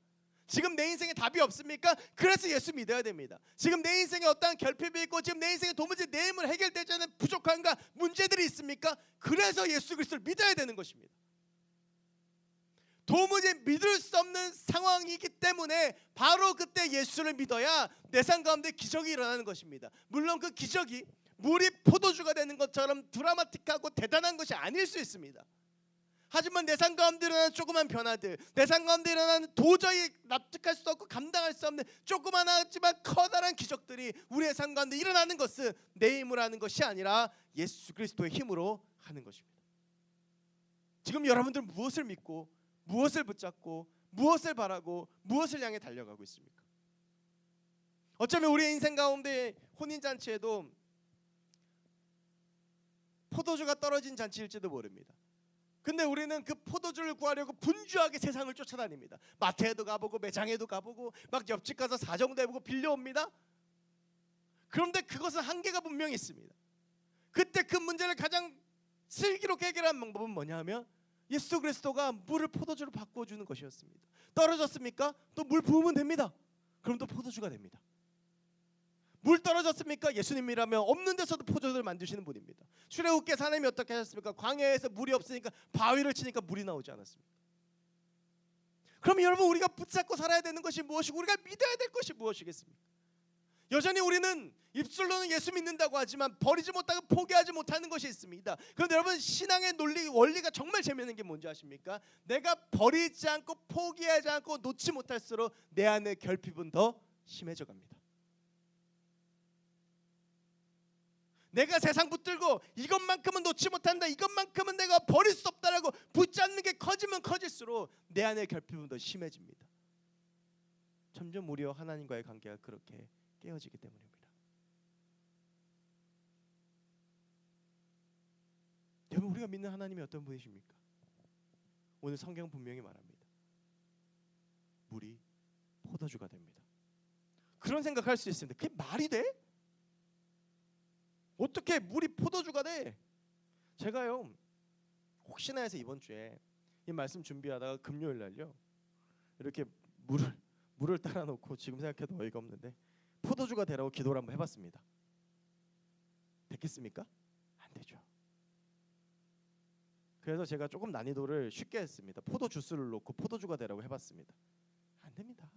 B: 지금 내 인생에 답이 없습니까? 그래서 예수 믿어야 됩니다. 지금 내 인생에 어떠한 결핍이 있고 지금 내 인생에 도무지 내 힘을 해결되지 않는 부족함과 문제들이 있습니까? 그래서 예수 그리스도를 믿어야 되는 것입니다. 도무지 믿을 수 없는 상황이기 때문에 바로 그때 예수를 믿어야 내 삶 가운데 기적이 일어나는 것입니다. 물론 그 기적이 물이 포도주가 되는 것처럼 드라마틱하고 대단한 것이 아닐 수 있습니다. 하지만 내 삶 가운데 일어나는 조그만 변화들, 내 삶 가운데 일어나는 도저히 납득할 수 없고 감당할 수 없는 조그만하지만 커다란 기적들이 우리의 삶 가운데 일어나는 것은 내 힘으로 하는 것이 아니라 예수 그리스도의 힘으로 하는 것입니다. 지금 여러분들 무엇을 믿고 무엇을 붙잡고 무엇을 바라고 무엇을 향해 달려가고 있습니까? 어쩌면 우리의 인생 가운데 혼인잔치에도 포도주가 떨어진 잔치일지도 모릅니다. 근데 우리는 그 포도주를 구하려고 분주하게 세상을 쫓아다닙니다. 마트에도 가보고 매장에도 가보고 막 옆집 가서 사정도 해보고 빌려옵니다. 그런데 그것은 한계가 분명히 있습니다. 그때 그 문제를 가장 슬기롭게 해결하는 방법은 뭐냐 하면 예수 그리스도가 물을 포도주로 바꿔주는 것이었습니다. 떨어졌습니까? 또 물 부으면 됩니다. 그럼 또 포도주가 됩니다. 물 떨어졌습니까? 예수님이라면 없는 데서도 포도주를 만드시는 분입니다. 출애굽께서 하나님이 어떻게 하셨습니까? 광야에서 물이 없으니까 바위를 치니까 물이 나오지 않았습니까? 그럼 여러분, 우리가 붙잡고 살아야 되는 것이 무엇이고 우리가 믿어야 될 것이 무엇이겠습니까? 여전히 우리는 입술로는 예수 믿는다고 하지만 버리지 못하고 포기하지 못하는 것이 있습니다. 그런데 여러분, 신앙의 원리가 정말 재미있는 게 뭔지 아십니까? 내가 버리지 않고 포기하지 않고 놓지 못할수록 내 안의 결핍은 더 심해져 갑니다. 내가 세상 붙들고 이것만큼은 놓지 못한다, 이것만큼은 내가 버릴 수 없다라고 붙잡는 게 커지면 커질수록 내 안의 결핍은 더 심해집니다. 점점 우리와 하나님과의 관계가 그렇게 깨어지기 때문입니다. 여러분, 우리가 믿는 하나님이 어떤 분이십니까? 오늘 성경 분명히 말합니다. 물이 포도주가 됩니다. 그런 생각할 수 있습니다. 그게 말이 돼? 어떻게 물이 포도주가 돼? 제가요, 혹시나 해서 이번 주에 이 말씀 준비하다가 금요일 날요 이렇게 물을 따라 놓고 지금 생각해도 어이가 없는데 포도주가 되라고 기도를 한번 해봤습니다. 됐겠습니까? 안 되죠. 그래서 제가 조금 난이도를 쉽게 했습니다. 포도 주스를 넣고 포도주가 되라고 해봤습니다. 안 됩니다.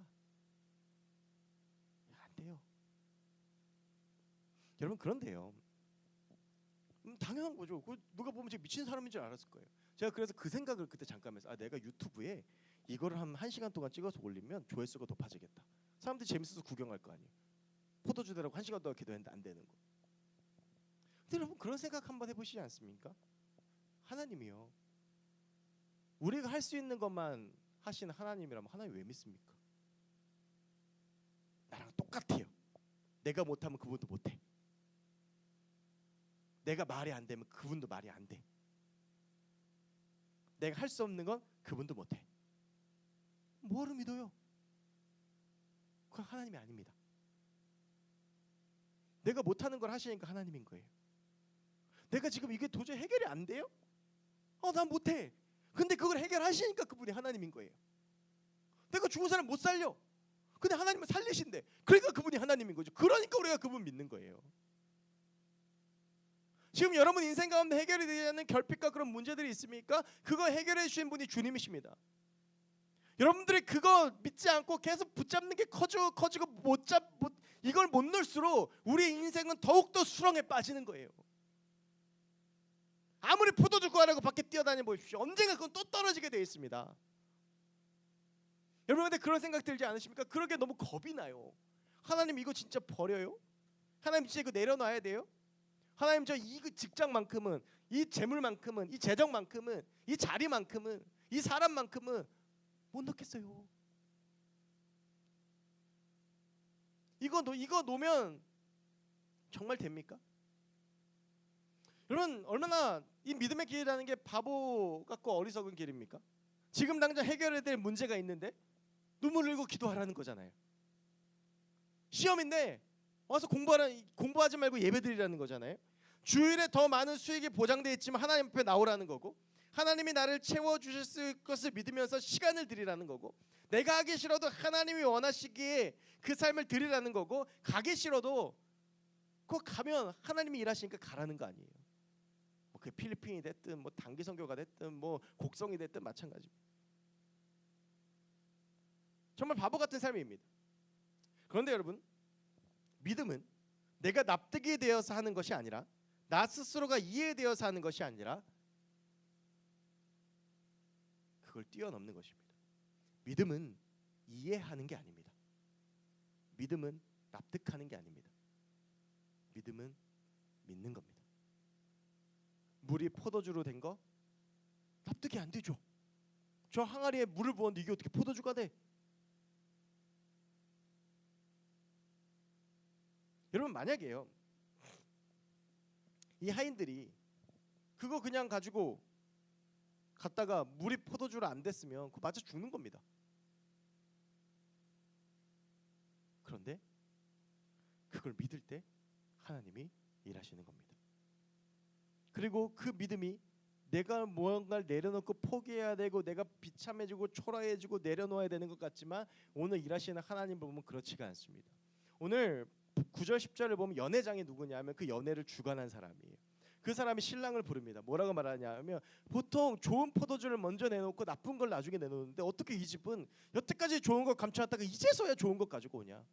B: 안 돼요. 여러분 그런데요. 당연한 거죠. 그 누가 보면 제가 미친 사람인 줄 알았을 거예요. 제가 그래서 그 생각을 그때 잠깐 해서 내가 유튜브에 이거를 한 1시간 동안 찍어서 올리면 조회수가 높아지겠다. 사람들이 재밌어서 구경할 거 아니에요. 포도주 되라고 1시간 동안 기도했는데 안 되는 거. 근데 여러분 그런 생각 한번 해보시지 않습니까? 하나님이요. 우리가 할 수 있는 것만 하시는 하나님이라면 하나님 왜 믿습니까? 나랑 똑같아요. 내가 못하면 그분도 못해. 내가 말이 안 되면 그분도 말이 안 돼. 내가 할 수 없는 건 그분도 못해. 뭐를 믿어요? 그건 하나님이 아닙니다. 내가 못하는 걸 하시니까 하나님인 거예요. 내가 지금 이게 도저히 해결이 안 돼요? 난 못해. 근데 그걸 해결하시니까 그분이 하나님인 거예요. 내가 죽은 사람 못 살려. 근데 하나님은 살리신대. 그러니까 그분이 하나님인 거죠. 그러니까 우리가 그분 믿는 거예요. 지금 여러분 인생 가운데 해결이 되지 않는 결핍과 그런 문제들이 있습니까? 그거 해결해 주신 분이 주님이십니다. 여러분들이 그거 믿지 않고 계속 붙잡는 게 커지고 이걸 못 넣을수록 우리의 인생은 더욱더 수렁에 빠지는 거예요. 아무리 포도주 구하라고 밖에 뛰어다녀 보십시오. 언젠가 그건 또 떨어지게 되어 있습니다. 여러분 근데 그런 생각 들지 않으십니까? 그러게 너무 겁이 나요. 하나님 이거 진짜 버려요? 하나님 진짜 이거 내려놔야 돼요? 하나님 저 이 직장만큼은, 이 재물만큼은, 이 재정만큼은, 이 자리만큼은, 이 사람만큼은 못 넣겠어요. 이거 놓으면 정말 됩니까? 여러분 얼마나 이 믿음의 길이라는 게 바보 같고 어리석은 길입니까? 지금 당장 해결해야 될 문제가 있는데 눈물 흘리고 기도하라는 거잖아요. 시험인데 와서 공부하지 말고 예배드리라는 거잖아요. 주일에 더 많은 수익이 보장되어 있지만 하나님 앞에 나오라는 거고, 하나님이 나를 채워주실 것을 믿으면서 시간을 드리라는 거고, 내가 하기 싫어도 하나님이 원하시기에 그 삶을 드리라는 거고, 가기 싫어도 꼭 가면 하나님이 일하시니까 가라는 거 아니에요. 그 필리핀이 됐든 뭐 단기 선교가 됐든 뭐 곡성이 됐든 마찬가지입니다. 정말 바보 같은 삶입니다. 그런데 여러분 믿음은 내가 납득이 되어서 하는 것이 아니라, 나 스스로가 이해되어서 하는 것이 아니라 그걸 뛰어넘는 것입니다. 믿음은 이해하는 게 아닙니다. 믿음은 납득하는 게 아닙니다. 믿음은 믿는 겁니다. 물이 포도주로 된 거 납득이 안 되죠. 저 항아리에 물을 부었는데 이게 어떻게 포도주가 돼? 여러분 만약에요 이 하인들이 그거 그냥 가지고 갔다가 물이 포도주로 안 됐으면 그거 맞아 죽는 겁니다. 그런데 그걸 믿을 때 하나님이 일하시는 겁니다. 그리고 그 믿음이 내가 무언가를 내려놓고 포기해야 되고 내가 비참해지고 초라해지고 내려놓아야 되는 것 같지만 오늘 일하시는 하나님 보면 그렇지가 않습니다. 오늘 9절 10절을 보면 연회장이 누구냐면 그 연회를 주관한 사람이에요. 그 사람이 신랑을 부릅니다. 뭐라고 말하냐면 보통 좋은 포도주를 먼저 내놓고 나쁜 걸 나중에 내놓는데 어떻게 이 집은 여태까지 좋은 거 감춰놨다가 이제서야 좋은 것 가지고 오냐.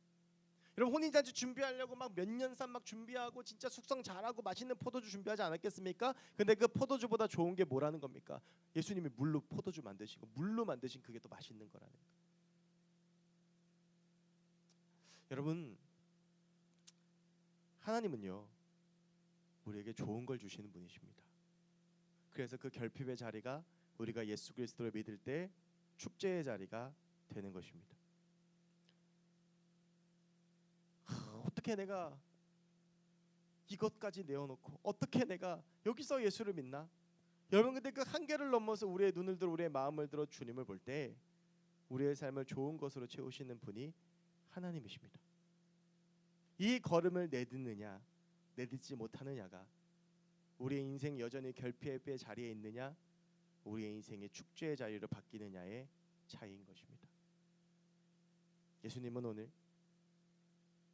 B: 여러분 혼인잔치 준비하려고 막 몇 년산 막 준비하고 진짜 숙성 잘하고 맛있는 포도주 준비하지 않았겠습니까? 근데 그 포도주보다 좋은 게 뭐라는 겁니까? 예수님이 물로 포도주 만드신 거, 물로 만드신 그게 더 맛있는 거라는 거. 여러분 하나님은요 우리에게 좋은 걸 주시는 분이십니다. 그래서 그 결핍의 자리가 우리가 예수 그리스도를 믿을 때 축제의 자리가 되는 것입니다. 어떻게 내가 이것까지 내어놓고 어떻게 내가 여기서 예수를 믿나? 여러분 근데 그 한계를 넘어서 우리의 눈을 들어 우리의 마음을 들어 주님을 볼 때 우리의 삶을 좋은 것으로 채우시는 분이 하나님이십니다. 이 걸음을 내딛느냐 내딛지 못하느냐가 우리의 인생 여전히 결핍의 자리에 있느냐 우리의 인생의 축제의 자리로 바뀌느냐의 차이인 것입니다. 예수님은 오늘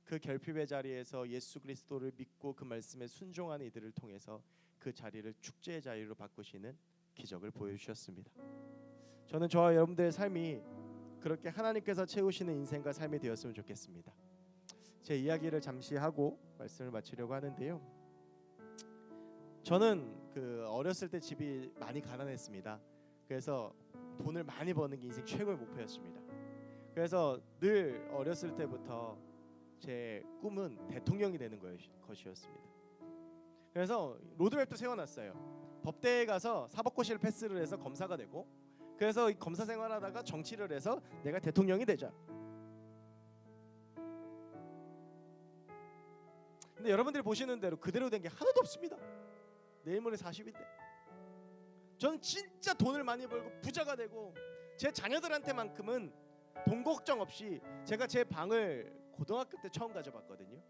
B: 그 결핍의 자리에서 예수 그리스도를 믿고 그 말씀에 순종하는 이들을 통해서 그 자리를 축제의 자리로 바꾸시는 기적을 보여주셨습니다. 저는 저와 여러분들의 삶이 그렇게 하나님께서 채우시는 인생과 삶이 되었으면 좋겠습니다. 제 이야기를 잠시 하고 말씀을 마치려고 하는데요. 저는 어렸을 때 집이 많이 가난했습니다. 그래서 돈을 많이 버는 게 인생 최고의 목표였습니다. 그래서 늘 어렸을 때부터 제 꿈은 대통령이 되는 것이었습니다. 그래서 로드맵도 세워놨어요. 법대에 가서 사법고시를 패스를 해서 검사가 되고, 그래서 이 검사 생활하다가 정치를 해서 내가 대통령이 되자. 근데 여러분들이 보시는 대로 그대로 된 게 하나도 없습니다. 내일 모레 40인데 저는 진짜 돈을 많이 벌고 부자가 되고, 제 자녀들한테만큼은 돈 걱정 없이 제가 제 방을 고등학교 때 처음 가져봤거든요.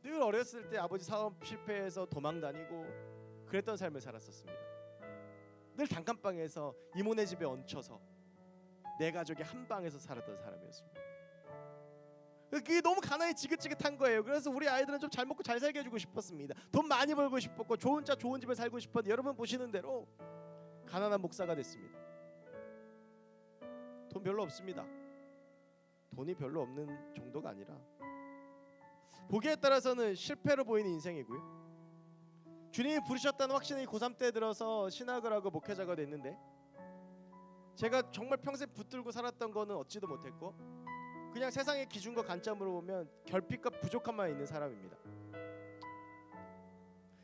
B: 늘 어렸을 때 아버지 사업 실패해서 도망 다니고 그랬던 삶을 살았었습니다. 늘 단칸방에서 이모네 집에 얹혀서 내 가족이 한 방에서 살았던 사람이었습니다. 그게 너무 가난이 지긋지긋한 거예요. 그래서 우리 아이들은 좀 잘 먹고 잘 살게 해주고 싶었습니다. 돈 많이 벌고 싶었고 좋은 차 좋은 집에 살고 싶었는데, 여러분 보시는 대로 가난한 목사가 됐습니다. 돈 별로 없습니다. 돈이 별로 없는 정도가 아니라 보기에 따라서는 실패로 보이는 인생이고요. 주님이 부르셨다는 확신이 고3 때 들어서 신학을 하고 목회자가 됐는데, 제가 정말 평생 붙들고 살았던 거는 얻지도 못했고 그냥 세상의 기준과 관점으로 보면 결핍과 부족함만 있는 사람입니다.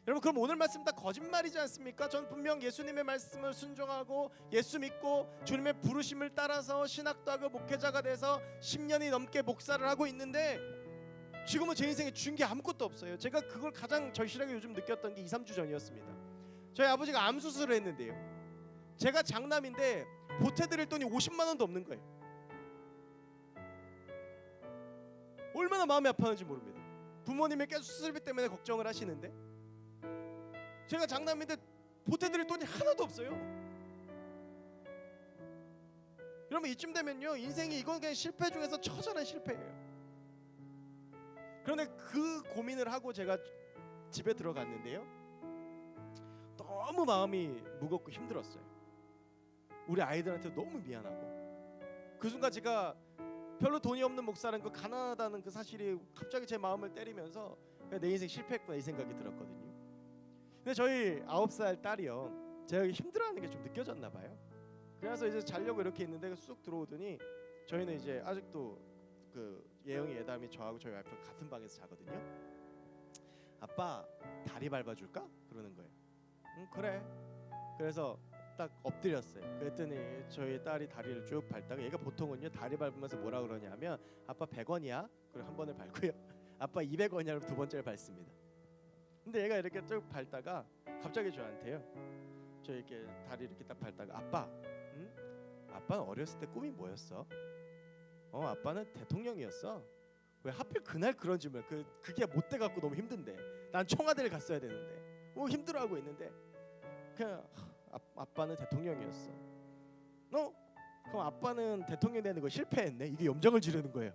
B: 여러분, 그럼 오늘 말씀 다 거짓말이지 않습니까? 전 분명 예수님의 말씀을 순종하고 예수 믿고 주님의 부르심을 따라서 신학도 하고 목회자가 돼서 10년이 넘게 목사를 하고 있는데, 지금은 제 인생에 준 게 아무것도 없어요. 제가 그걸 가장 절실하게 요즘 느꼈던 게 2-3주 전이었습니다. 저희 아버지가 암 수술을 했는데요, 제가 장남인데 보태드릴 돈이 50만 원도 없는 거예요. 얼마나 마음이 아파하는지 모릅니다. 부모님이 계속 수술비 때문에 걱정을 하시는데 제가 장남인데 보태드릴 돈이 하나도 없어요. 여러분, 이쯤 되면요, 인생이 이건 그냥 실패 중에서 처절한 실패예요. 그런데 그 고민을 하고 제가 집에 들어갔는데요, 너무 마음이 무겁고 힘들었어요. 우리 아이들한테 너무 미안하고, 그 순간 제가 별로 돈이 없는 목사라는 그 가난하다는 그 사실이 갑자기 제 마음을 때리면서 내 인생 실패했구나 이 생각이 들었거든요. 근데 저희 9살 딸이요, 제가 힘들어하는 게 좀 느껴졌나 봐요. 그래서 이제 자려고 이렇게 있는데 쑥 들어오더니, 저희는 이제 아직도 그 예영이 예담이 저하고 저희 와이프 같은 방에서 자거든요. 아빠 다리 밟아줄까? 그러는 거예요. 응, 그래. 그래서 딱 엎드렸어요. 그랬더니 저희 딸이 다리를 쭉 밟다가, 얘가 보통은요 다리 밟으면서 뭐라 그러냐면 아빠 100원이야? 그리고 한 번을 밟고요, 아빠 200원이야? 두 번째를 밟습니다. 근데 얘가 이렇게 쭉 밟다가 갑자기 저한테요, 저 이렇게 다리 이렇게 딱 밟다가, 아빠, 응? 아빠는 어렸을 때 꿈이 뭐였어? 아빠는 대통령이었어. 왜 하필 그날 그런 질문? 그게 못 돼 갖고 너무 힘든데, 난 청와대를 갔어야 되는데, 힘들어하고 있는데, 그냥 아빠는 대통령이었어. 그럼 아빠는 대통령 되는 거 실패했네. 이게 염장을 지르는 거예요.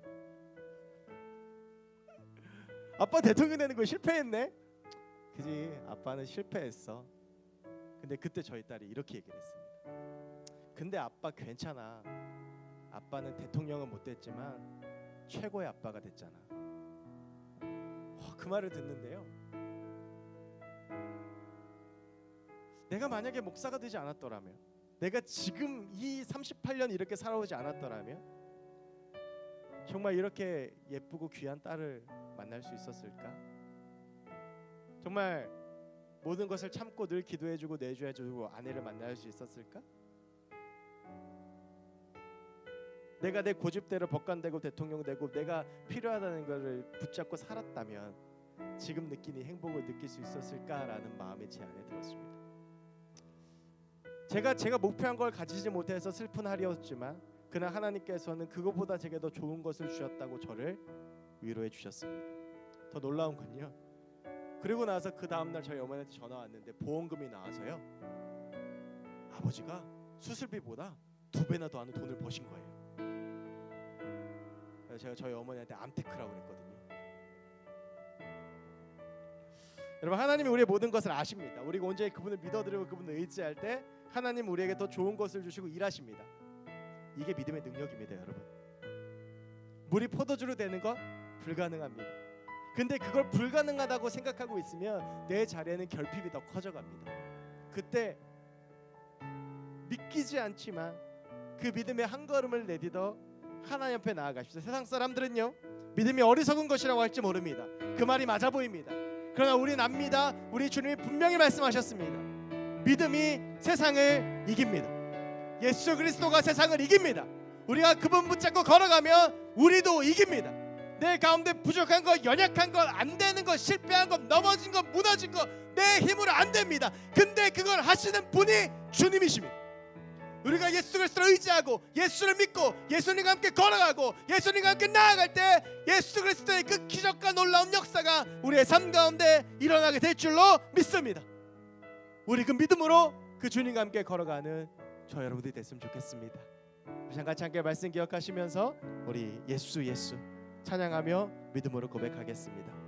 B: 아빠 대통령 되는 거 실패했네. 그지, 아빠는 실패했어. 근데 그때 저희 딸이 이렇게 얘기를 했습니다. 근데 아빠 괜찮아. 아빠는 대통령은 못 됐지만 최고의 아빠가 됐잖아. 그 말을 듣는데요, 내가 만약에 목사가 되지 않았더라면, 내가 지금 이 38년 이렇게 살아오지 않았더라면 정말 이렇게 예쁘고 귀한 딸을 만날 수 있었을까? 정말 모든 것을 참고 늘 기도해주고 내주해주고 아내를 만날 수 있었을까? 내가 내 고집대로 법관되고 대통령 되고 내가 필요하다는 것을 붙잡고 살았다면 지금 느끼는 행복을 느낄 수 있었을까라는 마음이 제 안에 들었습니다. 제가 목표한 걸 가지지 못해서 슬픈 하루였지만, 그날 하나님께서는 그것보다 제게 더 좋은 것을 주셨다고 저를 위로해 주셨습니다. 더 놀라운 건요, 그리고 나서 그 다음날 저희 어머니한테 전화 왔는데 보험금이 나와서요, 아버지가 수술비보다 2배나 더 하는 돈을 버신 거예요. 그래서 제가 저희 어머니한테 암테크라고 그랬거든요. 여러분, 하나님이 우리의 모든 것을 아십니다. 우리가 언제 그분을 믿어드리고 그분을 의지할 때 하나님 우리에게 더 좋은 것을 주시고 일하십니다. 이게 믿음의 능력입니다, 여러분. 물이 포도주로 되는 건 불가능합니다. 근데 그걸 불가능하다고 생각하고 있으면 내 자리에는 결핍이 더 커져갑니다. 그때 믿기지 않지만 그 믿음의 한 걸음을 내딛어 하나님 옆에 나아가십시오. 세상 사람들은요, 믿음이 어리석은 것이라고 할지 모릅니다. 그 말이 맞아 보입니다. 그러나 우리는 압니다. 우리 주님이 분명히 말씀하셨습니다. 믿음이 세상을 이깁니다. 예수 그리스도가 세상을 이깁니다. 우리가 그분 붙잡고 걸어가면 우리도 이깁니다. 내 가운데 부족한 것, 연약한 것, 안 되는 것, 실패한 것, 넘어진 것, 무너진 것, 내 힘으로 안 됩니다. 근데 그걸 하시는 분이 주님이십니다. 우리가 예수 그리스도를 의지하고 예수를 믿고 예수님과 함께 걸어가고 예수님과 함께 나아갈 때 예수 그리스도의 그 기적과 놀라운 역사가 우리의 삶 가운데 일어나게 될 줄로 믿습니다. 우리 그 믿음으로 그 주님과 함께 걸어가는 저 여러분들이 됐으면 좋겠습니다. 우리 같이 함께 말씀 기억하시면서 우리 예수 찬양하며 믿음으로 고백하겠습니다.